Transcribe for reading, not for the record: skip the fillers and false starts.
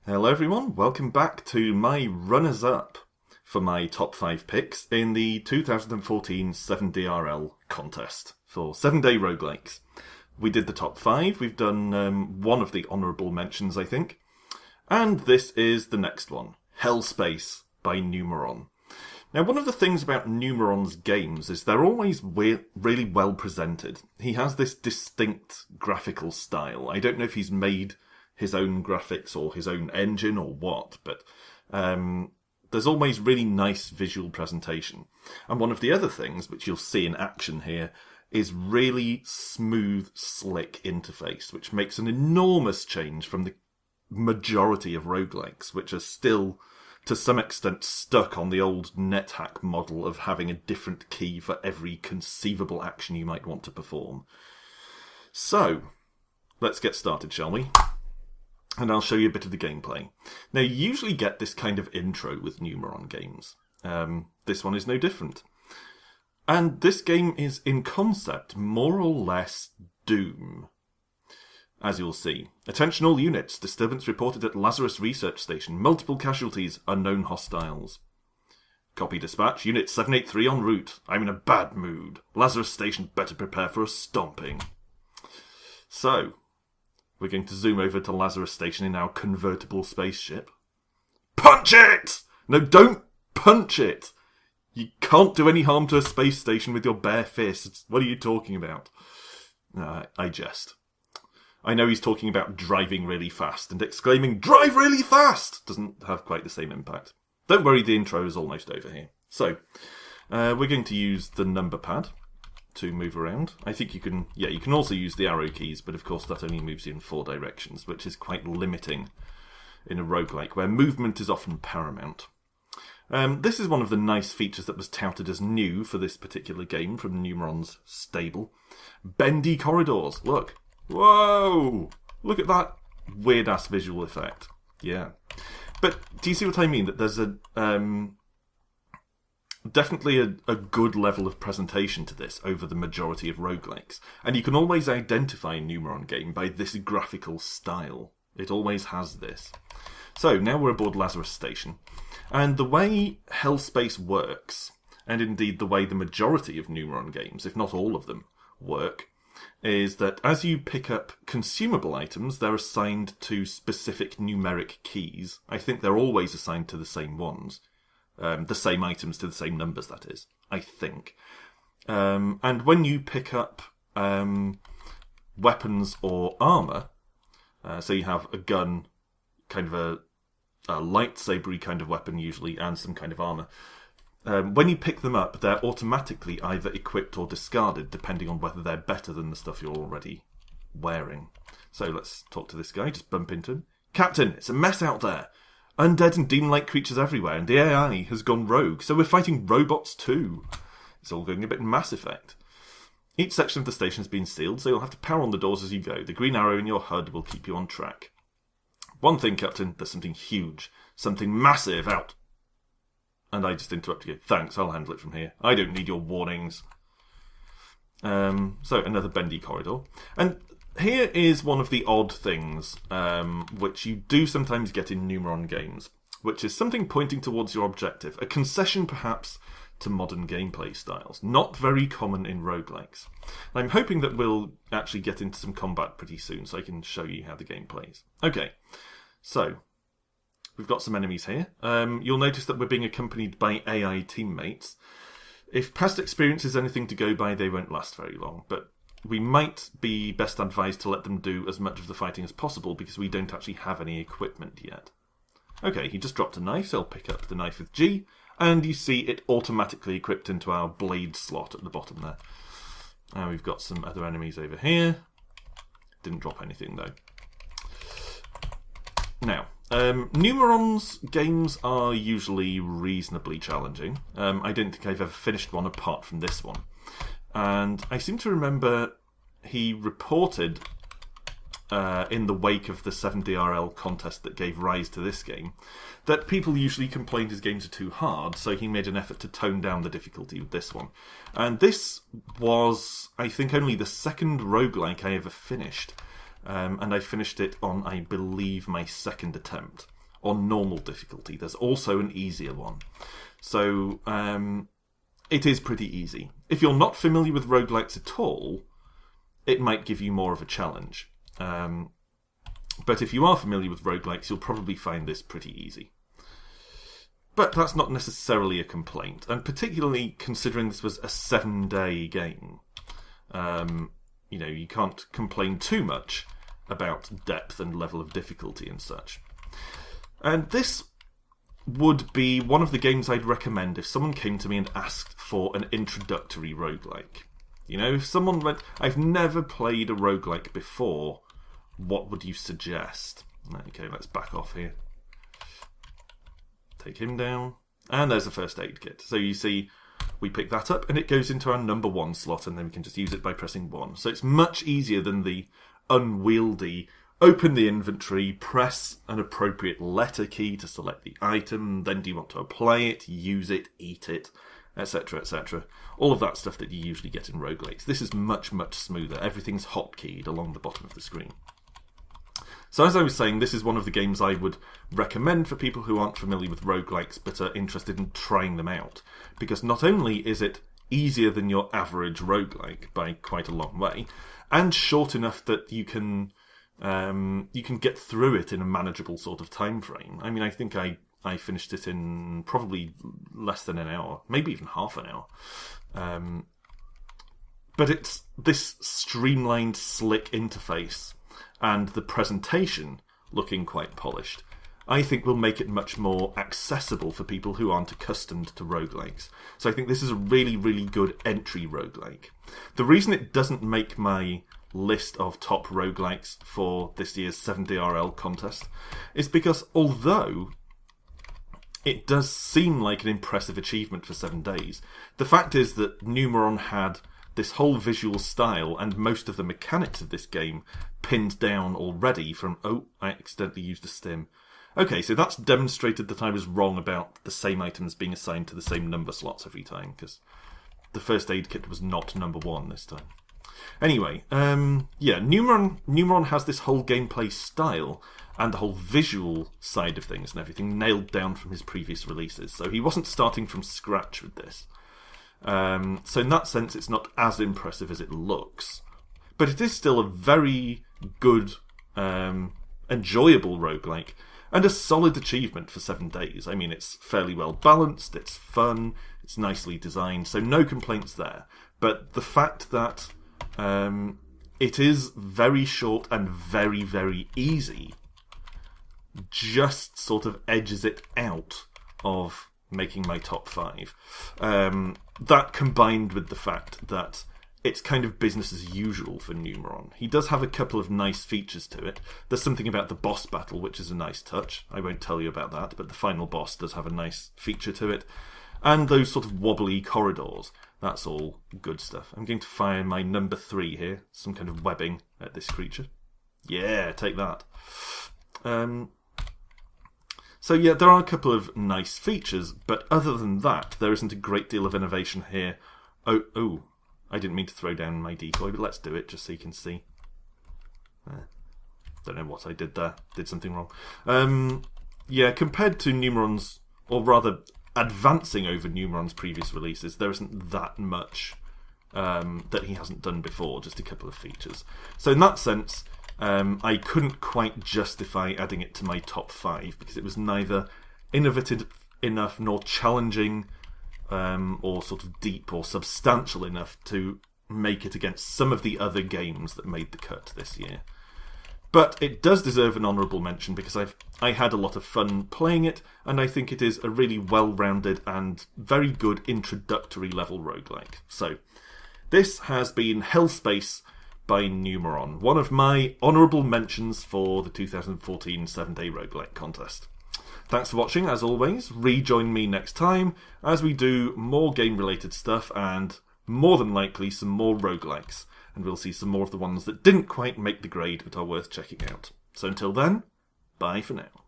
Hello everyone, welcome back to my runners-up for my top 5 picks in the 2014 7DRL contest for 7-day roguelikes. We did the top 5, we've done one of the honourable mentions I think, and this is the next one, Hellspace by Numeron. Now one of the things about Numeron's games is they're always really well presented. He has this distinct graphical style. I don't know if he's made his own graphics or his own engine or what, but there's always really nice visual presentation. And one of the other things, which you'll see in action here, is really smooth, slick interface, which makes an enormous change from the majority of roguelikes, which are still, to some extent, stuck on the old NetHack model of having a different key for every conceivable action you might want to perform. So, let's get started, shall we? And I'll show you a bit of the gameplay. Now, you usually get this kind of intro with Numeron games. This one is no different. And this game is, in concept, more or less Doom. As you'll see. Attention all units. Disturbance reported at Lazarus Research Station. Multiple casualties. Unknown hostiles. Copy dispatch. Unit 783 en route. I'm in a bad mood. Lazarus Station better prepare for a stomping. So, we're going to zoom over to Lazarus Station in our convertible spaceship. Punch it! No, don't punch it! You can't do any harm to a space station with your bare fists. What are you talking about? I jest. I know he's talking about driving really fast, and exclaiming, "Drive really fast!" doesn't have quite the same impact. Don't worry, the intro is almost over here. So, we're going to use the number pad to move around. I think you can also use the arrow keys, but of course that only moves you in 4 directions, which is quite limiting in a roguelike, where movement is often paramount. This is one of the nice features that was touted as new for this particular game from Numeron's stable. Bendy corridors, look. Whoa! Look at that weird-ass visual effect. Yeah. But do you see what I mean? That there's definitely a good level of presentation to this over the majority of roguelikes. And you can always identify a Numeron game by this graphical style. It always has this. So, now we're aboard Lazarus Station. And the way Hellspace works, and indeed the way the majority of Numeron games, if not all of them, work, is that as you pick up consumable items, they're assigned to specific numeric keys. I think they're always assigned to the same ones. The same items to the same numbers, that is, I think. And when you pick up weapons or armour, so you have a gun, kind of a lightsabery kind of weapon usually, and some kind of armour, when you pick them up, they're automatically either equipped or discarded, depending on whether they're better than the stuff you're already wearing. So let's talk to this guy, just bump into him. Captain, it's a mess out there. Undead and demon-like creatures everywhere, and the AI has gone rogue, so we're fighting robots too. It's all going a bit Mass Effect. Each section of the station has been sealed, so you'll have to power on the doors as you go. The green arrow in your HUD will keep you on track. One thing, Captain, there's something huge, something massive out. And I just interrupted you. Thanks, I'll handle it from here. I don't need your warnings. So, another bendy corridor. And here is one of the odd things which you do sometimes get in Numeron games, which is something pointing towards your objective. A concession, perhaps, to modern gameplay styles. Not very common in roguelikes. I'm hoping that we'll actually get into some combat pretty soon, so I can show you how the game plays. Okay, so we've got some enemies here. You'll notice that we're being accompanied by AI teammates. If past experience is anything to go by, they won't last very long, but we might be best advised to let them do as much of the fighting as possible because we don't actually have any equipment yet. Okay, he just dropped a knife, so I'll pick up the knife with G, and you see it automatically equipped into our blade slot at the bottom there. And we've got some other enemies over here. Didn't drop anything though. Now, Numeron's games are usually reasonably challenging. I don't think I've ever finished one apart from this one. And I seem to remember he reported in the wake of the 7DRL contest that gave rise to this game, that people usually complained his games are too hard, so he made an effort to tone down the difficulty with this one. And this was, I think, only the second roguelike I ever finished. And I finished it on, I believe, my second attempt, on normal difficulty. There's also an easier one. So, it is pretty easy. If you're not familiar with roguelikes at all, it might give you more of a challenge. But if you are familiar with roguelikes, you'll probably find this pretty easy. But that's not necessarily a complaint, and particularly considering this was a 7-day game. You can't complain too much about depth and level of difficulty and such. And this would be one of the games I'd recommend if someone came to me and asked for an introductory roguelike. If someone went, I've never played a roguelike before, what would you suggest? Okay, let's back off here. Take him down. And there's a first aid kit. So you see, we pick that up and it goes into our number 1 slot, and then we can just use it by pressing 1. So it's much easier than the unwieldy open the inventory, press an appropriate letter key to select the item, then do you want to apply it, use it, eat it, etc, etc. All of that stuff that you usually get in roguelikes. This is much, much smoother. Everything's hotkeyed along the bottom of the screen. So as I was saying, this is one of the games I would recommend for people who aren't familiar with roguelikes but are interested in trying them out. Because not only is it easier than your average roguelike by quite a long way, and short enough that you can get through it in a manageable sort of time frame. I mean, I think I finished it in probably less than an hour, maybe even half an hour. But it's this streamlined, slick interface and the presentation looking quite polished, I think will make it much more accessible for people who aren't accustomed to roguelikes. So I think this is a really, really good entry roguelike. The reason it doesn't make my list of top roguelikes for this year's 7DRL contest is because although it does seem like an impressive achievement for 7 days, the fact is that Numeron had this whole visual style and most of the mechanics of this game pinned down already from... Oh, I accidentally used a stim. Okay, so that's demonstrated that I was wrong about the same items being assigned to the same number slots every time, because the first aid kit was not number 1 this time. Anyway, Numeron has this whole gameplay style and the whole visual side of things and everything nailed down from his previous releases, so he wasn't starting from scratch with this. So in that sense, it's not as impressive as it looks. But it is still a very good, enjoyable roguelike, and a solid achievement for 7 days. I mean, it's fairly well balanced, it's fun, it's nicely designed, so no complaints there. But the fact that it is very short and very, very easy just sort of edges it out of making my top 5. That combined with the fact that it's kind of business as usual for Numeron. He does have a couple of nice features to it. There's something about the boss battle which is a nice touch. I won't tell you about that, but the final boss does have a nice feature to it. And those sort of wobbly corridors. That's all good stuff. I'm going to fire my number 3 here. Some kind of webbing at this creature. Yeah, take that. So yeah, there are a couple of nice features, but other than that, there isn't a great deal of innovation here. Oh, I didn't mean to throw down my decoy, but let's do it just so you can see. Don't know what I did there. Did something wrong. Yeah, compared to Numeron's, or rather advancing over Numeron's previous releases, there isn't that much that he hasn't done before, just a couple of features. So in that sense, I couldn't quite justify adding it to my top 5 because it was neither innovative enough nor challenging or sort of deep or substantial enough to make it against some of the other games that made the cut this year. But it does deserve an honourable mention because I had a lot of fun playing it, and I think it is a really well-rounded and very good introductory level roguelike. So, this has been Hellspace by Numeron, one of my honourable mentions for the 2014 7-Day Roguelike contest. Thanks for watching, as always. Rejoin me next time as we do more game-related stuff and, more than likely, some more roguelikes. and we'll see some more of the ones that didn't quite make the grade but are worth checking out. So until then, bye for now.